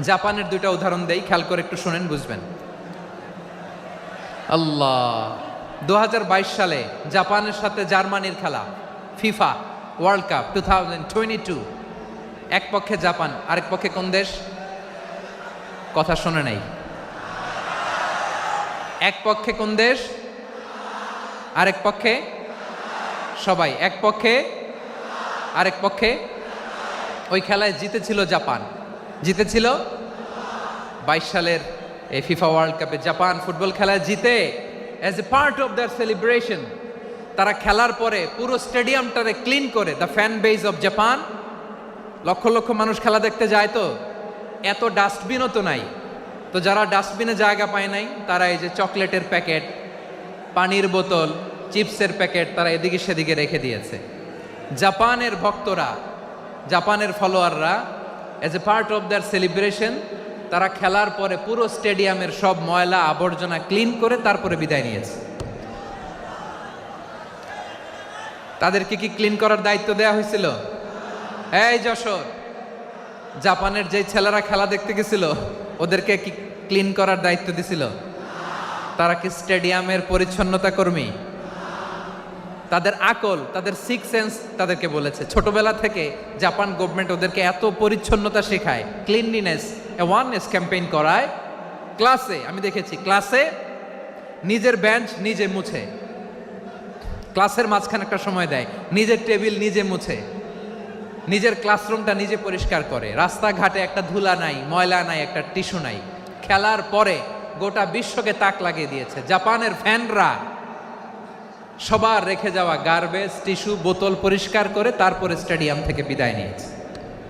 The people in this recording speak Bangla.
জাপানের দুইটা উদাহরণ দেই, খেয়াল করে একটু শোনেন, বুঝবেন। আল্লাহ, 2022 সালে জাপানের সাথে জার্মানির খেলা, ফিফা ওয়ার্ল্ড কাপ 2022। এক পক্ষে জাপান, আরেক পক্ষে কোন দেশ? কথা শোনে নাই। এক পক্ষে কোন দেশ, আরেক পক্ষে? সবাই এক পক্ষে, আরেক পক্ষে। ওই খেলায় জিতেছিল জাপান, জিতেছিল 22 সালের এই ফিফা ওয়ার্ল্ড কাপে জাপান ফুটবল খেলায় জিতে as a part of their celebration তারা খেলার পরে পুরো স্টেডিয়ামটারে ক্লিন করে, the fan base of Japan, লক্ষ লক্ষ মানুষ খেলা দেখতে যায়, তো এত ডাস্টবিনও তো নাই, তো যারা ডাস্টবিনে জায়গা পায় নাই তারা এই যে চকলেটের প্যাকেট, পানির বোতল, চিপসের প্যাকেট তারা এদিকে সেদিকে রেখে দিয়েছে। জাপানের ভক্তরা, জাপানের ফলোয়াররা as a part of their celebration তারা খেলার পরে পুরো স্টেডিয়ামের সব ময়লা আবর্জনা ক্লিন করে তারপরে বিদায় নিয়েছে। তাদেরকে কি ক্লিন করার দায়িত্ব দেওয়া হয়েছিল? এই যশোর, জাপানের যে ছেলেরা খেলা দেখতে গেছিল ওদেরকে কি ক্লিন করার দায়িত্ব দিছিল? তারা কি স্টেডিয়ামের পরিচ্ছন্নতা কর্মী? তাদের আকল, তাদের সিক্স সেন্স তাদেরকে বলেছে। ছোটবেলা থেকে জাপান গভর্নমেন্ট ওদেরকে এত পরিচ্ছন্নতা শেখায়, ক্লিনলিনেস অ্যাওয়ারনেস ক্যাম্পেইন করায়। ক্লাসে আমি দেখেছি, ক্লাসে নিজের বেঞ্চ নিজে মুছে, ক্লাসের মাঝখানে একটা সময় দেয়, নিজের টেবিল নিজে মুছে, নিজের ক্লাসরুমটা নিজে পরিষ্কার করে। রাস্তাঘাটে একটা ধুলা নাই, ময়লা নাই, একটা টিস্যু নাই। খেলার পরে গোটা বিশ্বকে তাক লাগিয়ে দিয়েছে। জাপানের ফ্যানরা সবার রেখে যাওয়া গার্বেজ, টিস্যু, বোতল পরিষ্কার করে তারপরে স্টেডিয়াম থেকে বিদায় নিয়েছে।